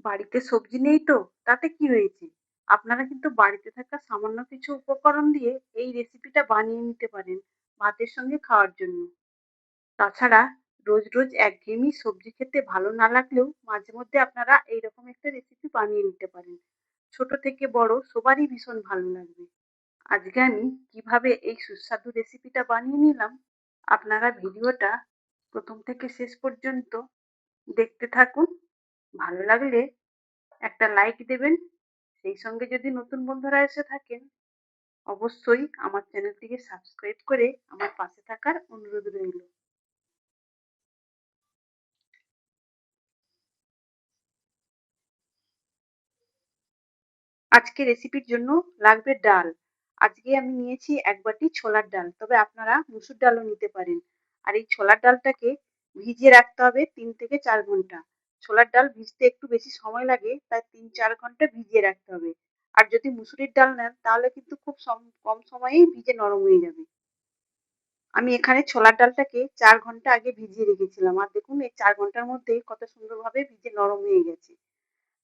বাড়িতে সবজি নেই তো তাতে কি হয়েছে? আপনারা কিন্তু বাড়িতে থাকা সামান্য কিছু উপকরণ দিয়ে এই রেসিপিটা বানিয়ে নিতে পারেন ভাতের সঙ্গে খাওয়ার জন্য। তাছাড়া রোজ রোজ একঘেয়েমি সবজি খেতে ভালো না লাগলেও মাঝে মধ্যে আপনারা এইরকম একটা রেসিপি বানিয়ে নিতে পারেন। ছোট থেকে বড় সবারই ভীষণ ভালো লাগবে। আজকে আমি কিভাবে এই সুস্বাদু রেসিপিটা বানিয়ে নিলাম, আপনারা ভিডিওটা প্রথম থেকে শেষ পর্যন্ত দেখতে থাকুন। ভালো লাগলে একটা লাইক দেবেন। সেই সঙ্গে যদি নতুন বন্ধুরা এসে থাকেন, অবশ্যই আমার চ্যানেলটিকে সাবস্ক্রাইব করে আমার পাশে থাকার অনুরোধ রইল। আজকে রেসিপির জন্য লাগবে ডাল। আজকে আমি নিয়েছি ১ বাটি ছোলার ডাল, তবে আপনারা মুসুর ডালও নিতে পারেন। আর এই ছোলার ডালটাকে ভিজিয়ে রাখতে হবে ৩ থেকে ৪ ঘন্টা। ছোলার ডাল ভিজতে একটু বেশি সময় লাগে, তাই ৩-৪ ঘন্টা ভিজিয়ে রাখতে হবে। আর যদি মুসুরির ডাল নেন তাহলে কিন্তু খুব কম সময়েই ভিজে নরম হয়ে যাবে। আমি এখানে ছোলার ডালটাকে ৪ ঘন্টা আগে ভিজিয়ে রেখেছিলাম। আর দেখুন এই ৪ ঘন্টার মধ্যেই কত সুন্দরভাবে ভিজে নরম হয়ে গেছে।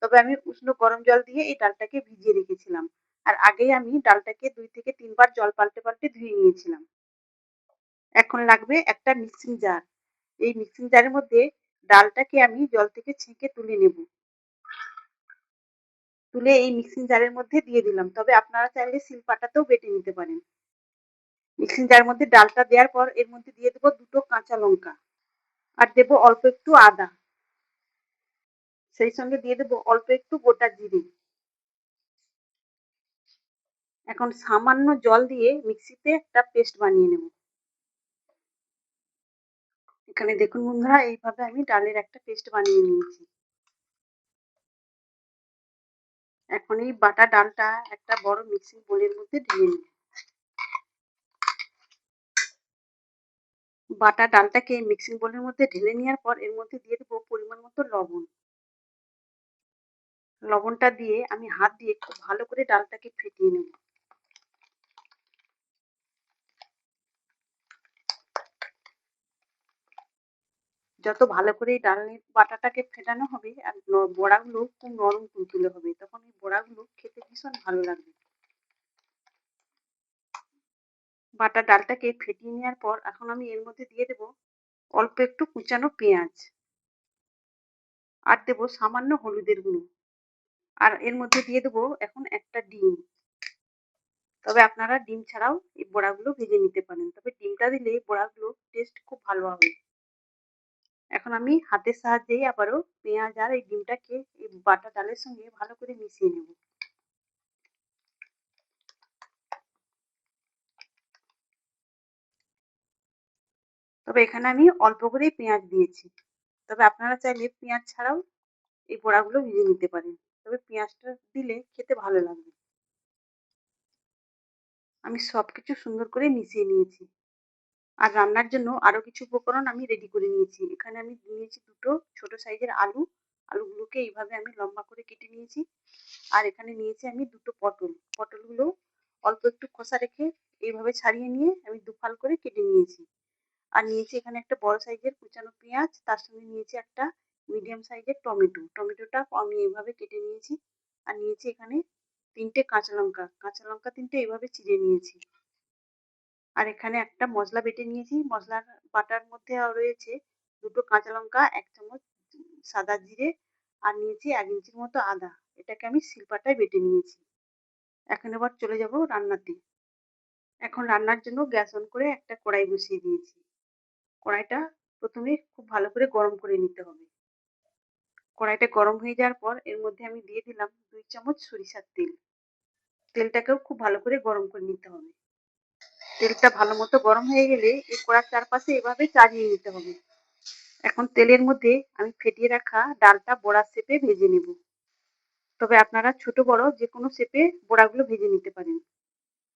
তবে আমি উষ্ণ গরম জল দিয়ে এই ডালটাকে ভিজিয়ে রেখেছিলাম। আর আগেই আমি ডালটাকে ২ থেকে ৩ বার জল পাল্টে পাল্টে ধুয়ে নিয়েছিলাম। এখন লাগবে একটা মিক্সিং জার। এই মিক্সিং জারের মধ্যে ডালটাকে আমি জল থেকে ছেঁকে তুলে নেব। তুলে এই মিক্সিং জারের মধ্যে দিয়ে দিলাম। তবে আপনারা চাইলে শিলপাটাতেও বেটে নিতে পারেন। মিক্সিং জারের মধ্যে ডালটা দেওয়ার পর এর মধ্যে দিয়ে দেবো ২ টো কাঁচা লঙ্কা। আর দেবো অল্প একটু আদা। সেই সঙ্গে দিয়ে দেবো অল্প একটু গোটা জিরে। এখন সামান্য জল দিয়ে মিক্সিতে একটা পেস্ট বানিয়ে নেব। এখানে দেখুন বন্ধুরা, এইভাবে আমি ডালের একটা পেস্ট বানিয়ে নিয়েছি। এখন এই বাটা ডালটা একটা বড় মিক্সিং বোলের মধ্যে ঢেলে নেব। বাটা ডালটাকে মিক্সিং বোলের মধ্যে ঢেলে নেওয়ার পর এর মধ্যে দিয়ে দেবো পরিমাণ মতো লবণ। লবণটা দিয়ে আমি হাত দিয়ে খুব ভালো করে ডালটাকে ফেটিয়ে নেব। যত ভালো করে এই ডালের বাটাটাকে ফেটানো হবে আর বড়াগুলো খুব নরম তুলতুলে হবে, তখন এই বড়াগুলো খেতে ভীষণ ভালো লাগবে। বাটা ডালটাকে ফেটিয়ে নেওয়ার পর এখন আমি এর মধ্যে দিয়ে দেবো অল্প একটু কুচানো পেঁয়াজ। আর দেবো সামান্য হলুদের গুঁড়ো। আর এর মধ্যে দিয়ে দেবো এখন একটা ডিম। তবে আপনারা ডিম ছাড়াও এই বড়াগুলো ভেজে নিতে পারেন, তবে ডিমটা দিলে বড়াগুলোর টেস্ট খুব ভালো হবে। এখন আমি হাতের সাহায্যেই আবারও পেঁয়াজ আর এই ডিমটাকে এই বাটা ডালের সঙ্গে ভালো করে মিশিয়ে নেব। তবে এখানে আমি অল্প করেই পেঁয়াজ দিয়েছি। তবে আপনারা চাইলে পেঁয়াজ ছাড়াও এই বড়াগুলো ভেজে নিতে পারেন, তবে পেঁয়াজটা দিলে খেতে ভালো লাগবে। আমি সবকিছু সুন্দর করে মিশিয়ে নিয়েছি। আর রান্নার জন্য আরো কিছু উপকরণ আমি রেডি করে নিয়েছি। এখানে আমি নিয়েছি ২ টো ছোট সাইজের আলু। আলুগুলোকে এইভাবে আমি লম্বা করে কেটে নিয়েছি। আর এখানে নিয়েছি আমি ২ টো পটল। পটলগুলো অল্প একটু খোসা রেখে এইভাবে ছাড়িয়ে নিয়ে আমি ২ ফাল করে কেটে নিয়েছি। আর নিয়েছি এখানে একটা বড় সাইজের কুচানো পেঁয়াজ, তার সঙ্গে নিয়েছি একটা মিডিয়াম সাইজের টমেটো। টমেটোটা আমি এইভাবে কেটে নিয়েছি। আর নিয়েছি এখানে ৩ টে কাঁচা লঙ্কা। কাঁচা লঙ্কা ৩ টে এইভাবে চিড়ে নিয়েছি। আর এখানে একটা মশলা বেটে নিয়েছি। মশলার বাটার মধ্যে রয়েছে ২ টো কাঁচা লঙ্কা, ১ চামচ সাদা জিরে আর নিয়েছি ১ ইঞ্চির মতো আদা। এটাকে আমি শিলপাটায় বেটে নিয়েছি। এখন এবার চলে যাব রান্নাতে। এখন রান্নার জন্য গ্যাস অন করে একটা কড়াই বসিয়ে দিয়েছি। কড়াইটা প্রথমে খুব ভালো করে গরম করে নিতে হবে। কড়াইটা গরম হয়ে যাওয়ার পর এর মধ্যে আমি দিয়ে দিলাম ২ চামচ সরিষার তেল। তেলটাকেও খুব ভালো করে গরম করে নিতে হবে। তেলটা ভালো মতো গরম হয়ে গেলে এই কড়ার চারপাশে এভাবে চাড়িয়ে নিতে হবে। এখন তেলের মধ্যে আমি ফেটিয়ে রাখা ডালটা বড়ার শেপে ভেজে নেব। তবে আপনারা ছোট বড় যে কোনো শেপে বড়াগুলো ভেজে নিতে পারেন।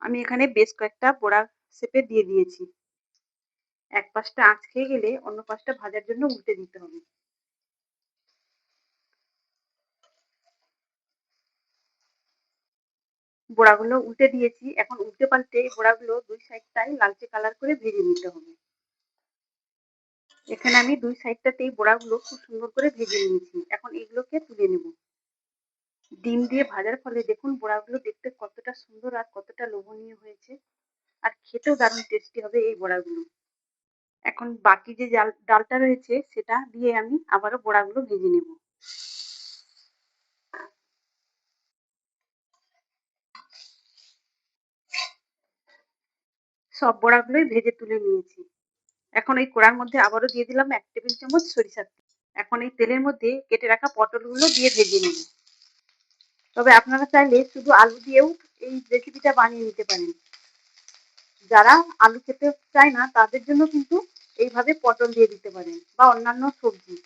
আমি এখানে বেশ কয়েকটা বড়া শেপে দিয়ে দিয়েছি। এক পাশটা আঁচ খেয়ে গেলে অন্য পাশটা ভাজার জন্য উল্টে দিতে হবে। বড়াগুলো উল্টে দিয়েছি। এখন উল্টে পাল্টে বড়াগুলো ২ সাইডটাই লালচে কালার করে ভেজে নিতে হবে। এখানে আমি ২ সাইডটাতেই বড়াগুলো খুব সুন্দর করে ভেজে নিয়েছি। এখন এগুলোকে তুলে নেব। ডিম দিয়ে ভাজার ফলে দেখুন বড়াগুলো দেখতে কতটা সুন্দর আর কতটা লোভনীয় হয়েছে, আর খেতেও দারুণ টেস্টি হবে এই বড়াগুলো। এখন বাকি যে ডালটা রয়েছে সেটা দিয়ে আমি আবারও বড়াগুলো ভেজে নেব। সব বড়াগুলোই ভেজে তুলে নিয়েছি। এখন এই কড়ার মধ্যে আবারও দিয়ে দিলাম 1 টেবিল চামচ সরিষার তেল। এখন এই তেলের মধ্যে কেটে রাখা পটলগুলো দিয়ে ভেজে নেব। তবে আপনারা চাইলে শুধু আলু দিয়েও এই রেসিপিটা বানিয়ে নিতে পারেন। যারা আলু খেতে চায় না তাদের জন্য কিন্তু এইভাবে পটল দিয়ে দিতে পারেন বা অন্যান্য সবজি।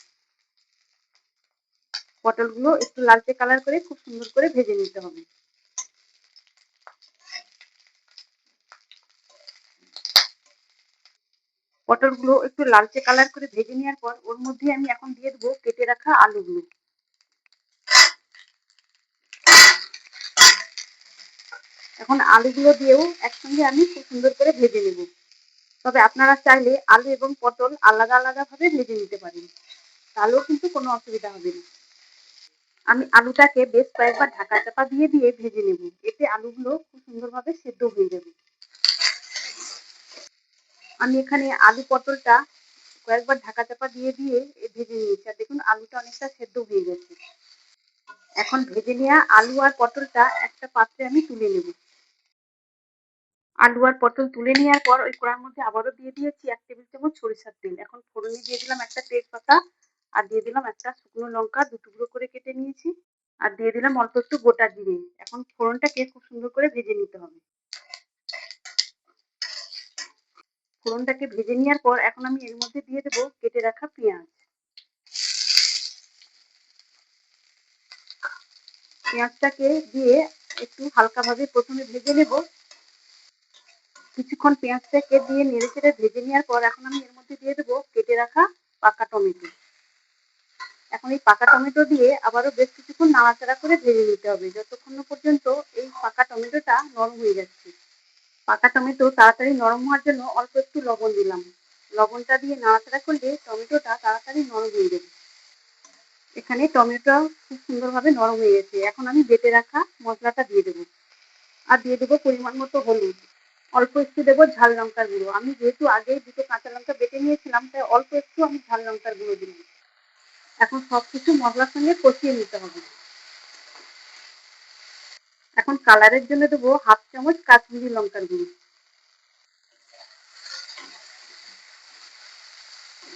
পটলগুলো একটু লালচে কালার করে খুব সুন্দর করে ভেজে নিতে হবে। পটলগুলো একটু লালচে কালার করে ভেজে নেওয়ার পর ওর মধ্যে আমি এখন দিয়ে দেবো কেটে রাখা আলুগুলো। এখন আলুগুলো দিয়েও একসঙ্গে আমি খুব সুন্দর করে ভেজে নেব। তবে আপনারা চাইলে আলু এবং পটল আলাদা আলাদা ভাবে ভেজে নিতে পারেন, তাহলেও কিন্তু কোনো অসুবিধা হবে না। আমি আলুটাকে বেশ কয়েকবার ঢাকা চাপা দিয়ে দিয়ে ভেজে নেব, এতে আলুগুলো খুব সুন্দরভাবে সেদ্ধ হয়ে যাবে। আমি এখানে আলু পটলটা কয়েকবার ঢাকা চাপা দিয়ে দিয়ে ভেজে নিয়েছি, আর দেখুন আলুটা অনেকটা সেদ্ধ হয়ে গেছে। এখন ভেজে নেওয়া আলু আর পটলটা একটা পাত্রে আমি তুলে নেব। আলু আর পটল তুলে নেওয়ার পর ওই কড়ার মধ্যে আবারও দিয়ে দিয়েছি 1 টেবিল চামচ সরিষার তেল। এখন ফোড়নে দিয়ে দিলাম একটা তেজপাতা, আর দিয়ে দিলাম একটা শুকনো লঙ্কা 2 টুকরো করে কেটে নিয়েছি, আর দিয়ে দিলাম অল্প একটু গোটা জিরে। এখন ফোড়নটাকে খুব সুন্দর করে ভেজে নিতে হবে। ফোড়নটাকে ভেজে নেওয়ার পর এখন আমি এর মধ্যে দিয়ে দেবো কেটে রাখা পেঁয়াজ। পেঁয়াজটাকে দিয়ে একটু হালকাভাবে প্রথমে ভেজে নেব। কিছুক্ষণ পেঁয়াজটাকে দিয়ে নেড়েচেড়ে ভেজে নেওয়ার পর এখন আমি এর মধ্যে দিয়ে দেবো কেটে রাখা পাকা টমেটো। এখন এই পাকা টমেটো দিয়ে আবারও বেশ কিছুক্ষণ নাড়াচাড়া করে ভেজে নিতে হবে, যতক্ষণ না পর্যন্ত এই পাকা টমেটোটা নরম হয়ে যাচ্ছে। পাকা টমেটো তাড়াতাড়ি নরম হওয়ার জন্য অল্প একটু লবণ দিলাম। লবণটা দিয়ে নাড়াচাড়া করলে টমেটোটা তাড়াতাড়ি নরম হয়ে যাবে। এখানে টমেটো খুব সুন্দরভাবে নরম হয়ে গেছে। এখন আমি বেটে রাখা মশলাটা দিয়ে দেবো, আর দিয়ে দেবো পরিমাণ মতো হলুদ। অল্প একটু দেবো ঝাল লঙ্কার গুঁড়ো। আমি যেহেতু আগে দুটো কাঁচা লঙ্কা বেটে নিয়েছিলাম, তাই অল্প একটু আমি ঝাল লঙ্কার গুঁড়ো দিলাম। এখন সবকিছু মশলার সঙ্গে কষিয়ে নিতে হবে। এখন কালারের জন্য দেবো 1/2 চামচ কাশ্মীরি লঙ্কার গুঁড়ো।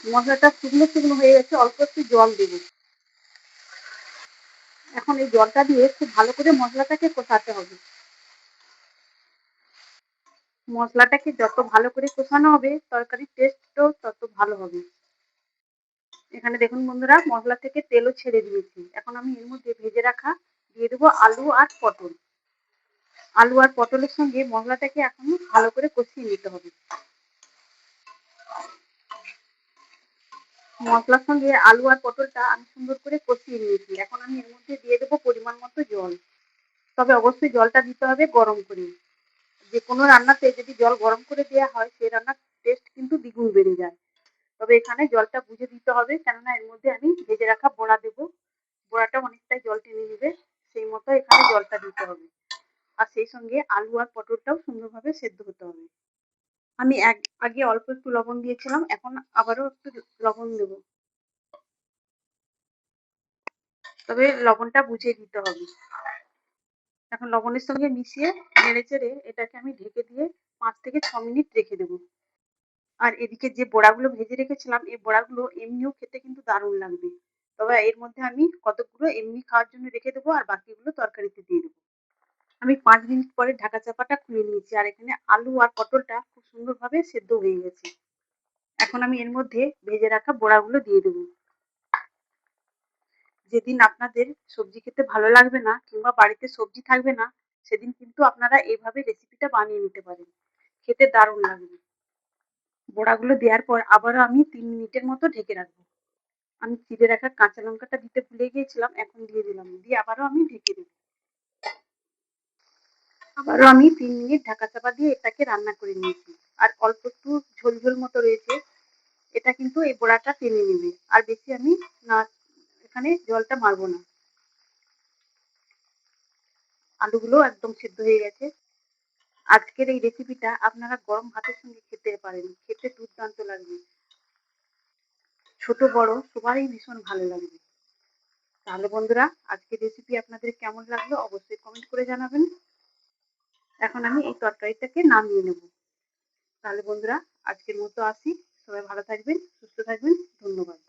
মশলাটা শুকনো শুকনো হয়ে গেছে, অল্প একটু জল দেবো। এখন এই জলটা দিয়ে খুব ভালো করে মশলাটাকে কষাতে হবে। মশলাটাকে যত ভালো করে কষানো হবে তরকারির টেস্টও তত ভালো হবে। এখানে দেখুন বন্ধুরা, মশলা থেকে তেলও ছেড়ে দিয়েছি। এখন আমি এর মধ্যে ভেজে রাখা দিয়ে দেবো আলু আর পটল। আলু আর পটলের সঙ্গে মশলাটাকে এখন ভালো করে কষিয়ে নিতে হবে। মশলার সঙ্গে আলু আর পটলটা আমি সুন্দর করে কষিয়ে নিয়েছি। এখন আমি এর মধ্যে দিয়ে দেবো পরিমাণ মতো জল। তবে অবশ্যই জলটা দিতে হবে গরম করে। যে কোনো রান্নাতে যদি জল গরম করে দেওয়া হয় সেই রান্নার টেস্ট কিন্তু দ্বিগুণ বেড়ে যায়। তবে এখানে জলটা বুঝে দিতে হবে, কেননা এর মধ্যে আমি ভেজে রাখা বড়া দেবো। বড়াটা অনেকটাই জল টেনে নেবে, সেই মতো এখানে জলটা দিতে হবে। আর সেই সঙ্গে আলু আর পটলটাও সুন্দরভাবে সেদ্ধ হতে হবে। আমি আগে অল্প একটু লবণ দিয়েছিলাম, এখন আবারও একটু লবণ দেবো। তবে লবণটা বুঝে দিতে হবে। এখন লবণের সঙ্গে মিশিয়ে নেড়েচেড়ে এটাকে আমি ঢেকে দিয়ে 5 থেকে 6 মিনিট রেখে দেবো। আর এদিকে যে বড়াগুলো ভেজে রেখেছিলাম এই বড়াগুলো এমনিও খেতে কিন্তু দারুণ লাগবে। তবে এর মধ্যে আমি কতগুলো এমনি খাওয়ার জন্য রেখে দেবো, আর বাকিগুলো তরকারিতে দিয়ে দেবো। আমি 5 মিনিট পরে ঢাকা চাপাটা খুলে নিয়েছি, আর এখানে আলু আর পটলটা খুব সুন্দরভাবে সেদ্ধ হয়ে গেছে। এখন আমি এর মধ্যে ভেজে রাখা বড়াগুলো দিয়ে দেবো। যেদিন আপনাদের সবজি খেতে ভালো লাগবে না কিংবা বাড়িতে সবজি থাকবে না, সেদিন কিন্তু আপনারা এইভাবে রেসিপিটা বানিয়ে নিতে পারেন, খেতে দারুণ লাগবে। বড়াগুলো দেওয়ার পর আবারও আমি 3 মিনিটের মতো ঢেকে রাখবো। আমি চিড়ে রাখা কাঁচা লঙ্কাটা দিতে ভুলে গিয়েছিলাম, এখন দিয়ে দিলাম, দিয়ে আবারও আমি ঢেকে দেবো। আবারও আমি 3 মিনিট ঢাকা চাপা দিয়ে এটাকে রান্না করে নিয়েছি। আর অল্প একটু ঝোল ঝোল মতো রয়েছে, এটা কিন্তু এই বড়াটা টেনে নেবে। আর বেশি আমি না এখানে জলটা মারবো না। আলুগুলো একদম সেদ্ধ হয়ে গেছে। আজকের এই রেসিপিটা আপনারা গরম ভাতের সঙ্গে খেতে পারেন, খেতে দুর্দান্ত লাগবে। ছোট বড় সবারই ভীষণ ভালো লাগবে। তাহলে বন্ধুরা, আজকের রেসিপি আপনাদের কেমন লাগলো অবশ্যই কমেন্ট করে জানাবেন। এখন আমি এই তরকারিটাকে নামিয়ে নেব। তাহলে বন্ধুরা, আজকের মতো আসি। সবাই ভালো থাকবেন, সুস্থ থাকবেন। ধন্যবাদ।